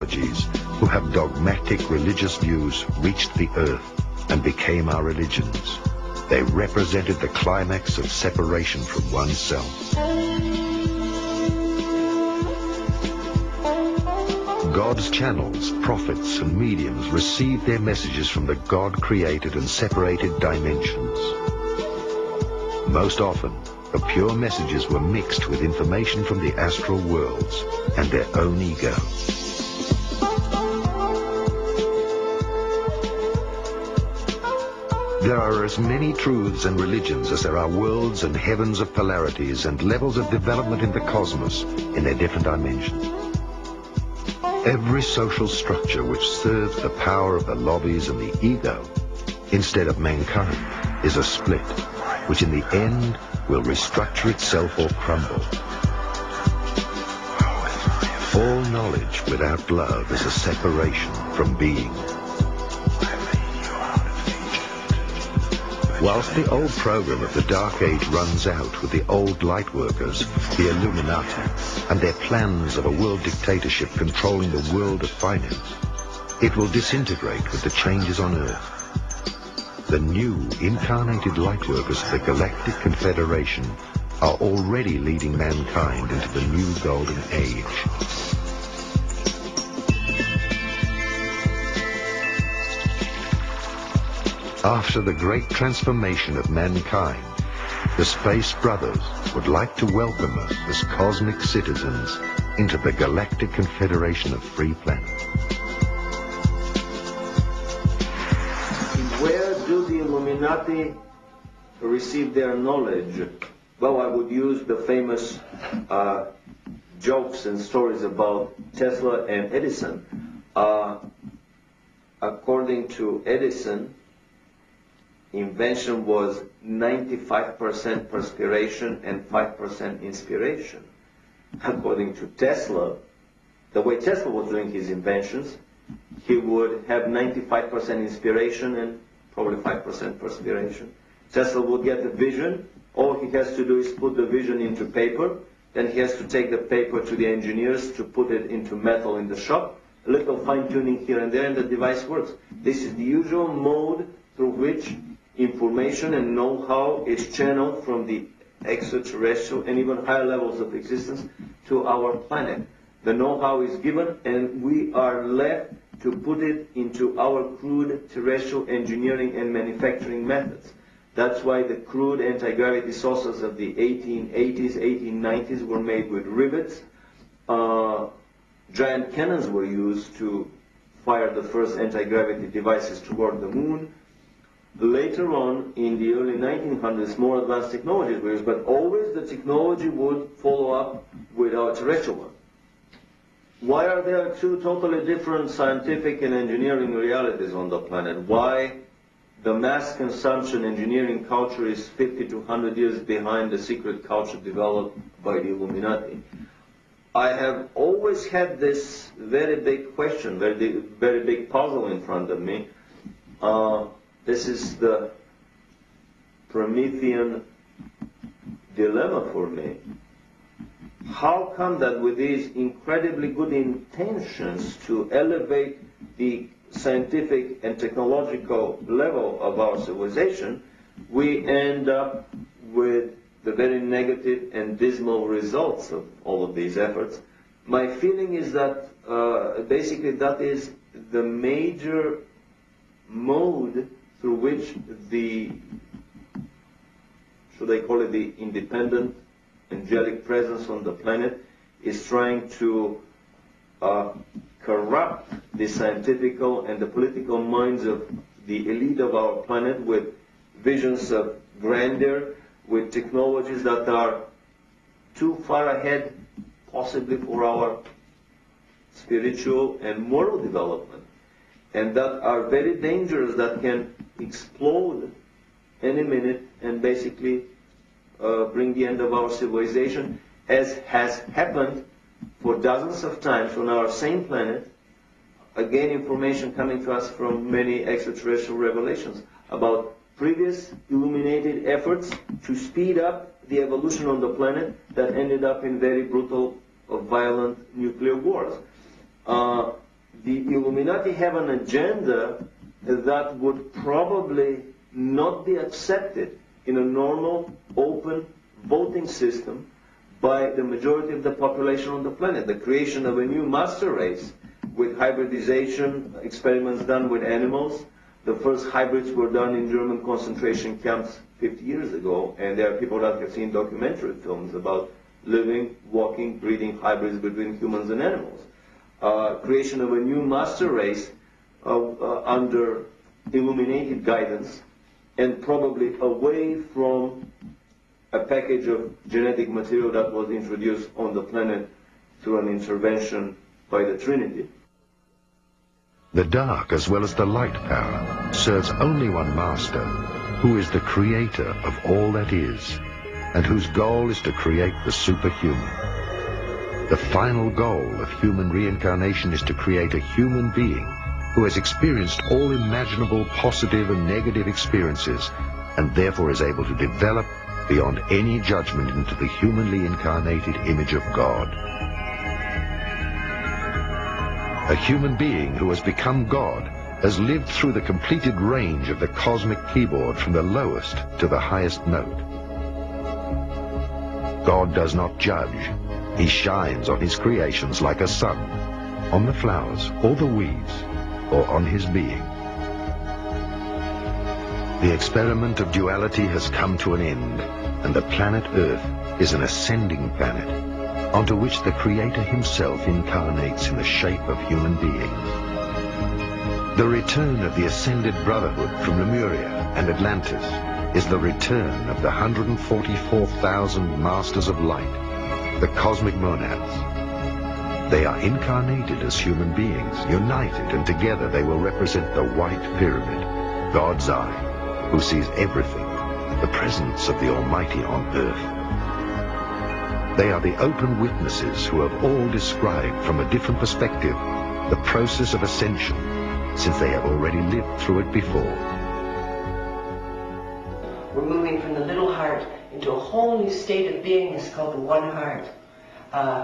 who have dogmatic religious views reached the earth and became our religions. They represented the climax of separation from oneself. God's channels, prophets, and mediums received their messages from the God-created and separated dimensions. Most often, the pure messages were mixed with information from the astral worlds and their own ego. There are as many truths and religions as there are worlds and heavens of polarities and levels of development in the cosmos in their different dimensions. Every social structure which serves the power of the lobbies and the ego instead of mankind is a split, which in the end will restructure itself or crumble. All knowledge without love is a separation from being. Whilst the old program of the Dark Age runs out with the old light workers, the Illuminati, and their plans of a world dictatorship controlling the world of finance, it will disintegrate with the changes on Earth. The new incarnated light workers of the Galactic Confederation are already leading mankind into the new Golden Age. After the great transformation of mankind, the Space Brothers would like to welcome us as cosmic citizens into the Galactic Confederation of Free Planets. Where do the Illuminati receive their knowledge? Well, I would use the famous jokes and stories about Tesla and Edison. According to Edison, invention was 95% perspiration and 5% inspiration. According to Tesla, the way Tesla was doing his inventions, he would have 95% inspiration and probably 5% perspiration. Tesla would get the vision. All he has to do is put the vision into paper. Then he has to take the paper to the engineers to put it into metal in the shop. A little fine-tuning here and there, and the device works. This is the usual mode through which information and know-how is channeled from the extraterrestrial and even higher levels of existence to our planet. The know-how is given, and we are left to put it into our crude terrestrial engineering and manufacturing methods. That's why the crude anti-gravity saucers of the 1880s, 1890s were made with rivets. Giant cannons were used to fire the first anti-gravity devices toward the moon. Later on, in the early 1900s, more advanced technologies were used, but always the technology would follow up with our terrestrial one. Why are there two totally different scientific and engineering realities on the planet? Why the mass consumption engineering culture is 50 to 100 years behind the secret culture developed by the Illuminati? I have always had this very big question, very big puzzle in front of me. This is the Promethean dilemma for me. How come that with these incredibly good intentions to elevate the scientific and technological level of our civilization, we end up with the very negative and dismal results of all of these efforts? My feeling is that basically that is the major mode through which the, should I call it the independent angelic presence on the planet, is trying to corrupt the scientific and the political minds of the elite of our planet with visions of grandeur, with technologies that are too far ahead, possibly for our spiritual and moral development, and that are very dangerous, that can explode any minute and basically bring the end of our civilization, as has happened for dozens of times on our same planet. Again, information coming to us from many extraterrestrial revelations about previous illuminated efforts to speed up the evolution on the planet that ended up in very brutal, violent nuclear wars. Illuminati have an agenda that would probably not be accepted in a normal, open voting system by the majority of the population on the planet. The creation of a new master race with hybridization experiments done with animals. The first hybrids were done in German concentration camps 50 years ago, and there are people that have seen documentary films about living, walking, breeding hybrids between humans and animals. Creation of a new master race under illuminated guidance, and probably away from a package of genetic material that was introduced on the planet through an intervention by the Trinity. The dark as well as the light power serves only one master, who is the creator of all that is, and whose goal is to create the superhuman. The final goal of human reincarnation is to create a human being who has experienced all imaginable positive and negative experiences, and therefore is able to develop beyond any judgment into the humanly incarnated image of God. A human being who has become God has lived through the completed range of the cosmic keyboard from the lowest to the highest note. God does not judge. He shines on his creations like a sun, on the flowers or the weeds, or on his being. The experiment of duality has come to an end, and the planet Earth is an ascending planet, onto which the Creator himself incarnates in the shape of human beings. The return of the ascended brotherhood from Lemuria and Atlantis is the return of the 144,000 masters of light, the cosmic monads. They are incarnated as human beings, united, and together they will represent the white pyramid, God's eye, who sees everything, the presence of the Almighty on earth. They are the open witnesses who have all described from a different perspective the process of ascension, since they have already lived through it before. We're moving from the little heart into a whole new state of beingness called the one heart.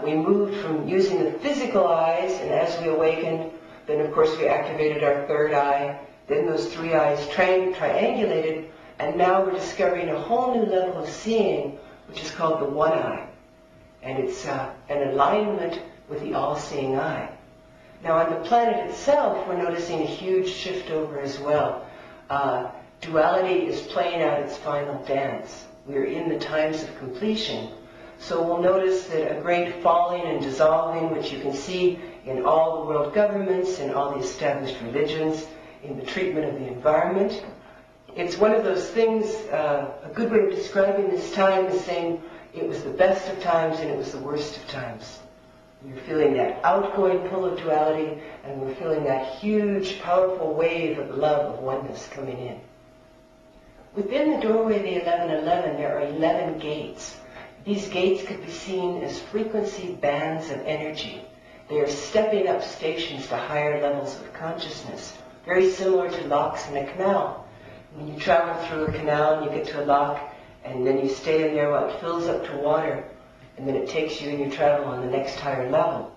We moved from using the physical eyes, and as we awakened, then of course we activated our third eye, then those three eyes triangulated, and now we're discovering a whole new level of seeing, which is called the one eye. And it's an alignment with the all-seeing eye. Now on the planet itself, we're noticing a huge shift over as well. Duality is playing out its final dance. We're in the times of completion. So we'll notice that a great falling and dissolving, which you can see in all the world governments, in all the established religions, in the treatment of the environment. It's one of those things, a good way of describing this time is saying it was the best of times and it was the worst of times. We're feeling that outgoing pull of duality, and we're feeling that huge, powerful wave of love, of oneness coming in. Within the doorway of the 1111, there are 11 gates. These gates could be seen as frequency bands of energy. They are stepping up stations to higher levels of consciousness, very similar to locks in a canal. When you travel through a canal and you get to a lock, and then you stay in there while it fills up to water, and then it takes you and you travel on the next higher level.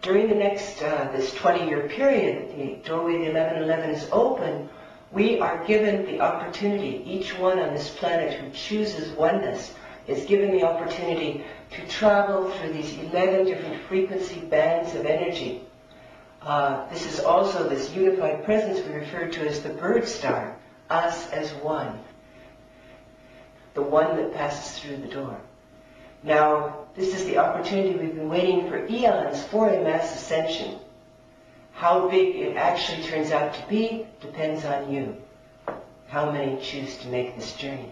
During the next, this 20-year period, the doorway of the 1111 is open. We are given the opportunity, each one on this planet who chooses oneness is given the opportunity to travel through these 11 different frequency bands of energy. This is also this unified presence we refer to as the bird star, us as one, the one that passes through the door. Now, this is the opportunity we've been waiting for eons for a mass ascension. How big it actually turns out to be depends on you. How many choose to make this journey?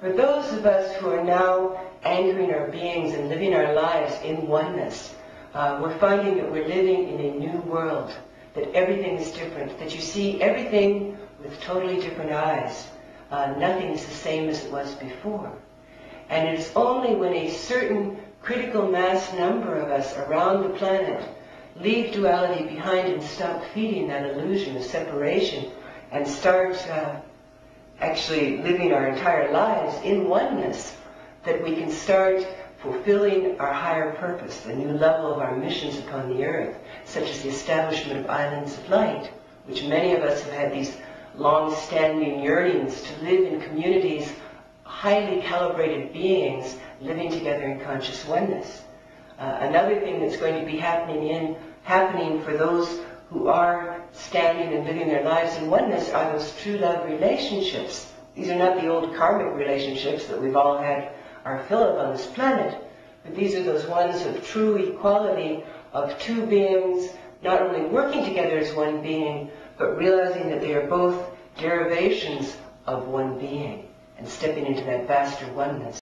For those of us who are now anchoring our beings and living our lives in oneness, we're finding that we're living in a new world, that everything is different, that you see everything with totally different eyes. Nothing is the same as it was before. And it is only when a certain critical mass number of us around the planet leave duality behind and stop feeding that illusion of separation and start actually living our entire lives in oneness, that we can start fulfilling our higher purpose, the new level of our missions upon the earth, such as the establishment of islands of light, which many of us have had these long-standing yearnings to live in communities, highly calibrated beings living together in conscious oneness. Another thing that's going to be happening for those who are standing and living their lives in oneness are those true love relationships. These are not the old karmic relationships that we've all had our fill of on this planet, but these are those ones of true equality of two beings not only working together as one being, but realizing that they are both derivations of one being and stepping into that vaster oneness.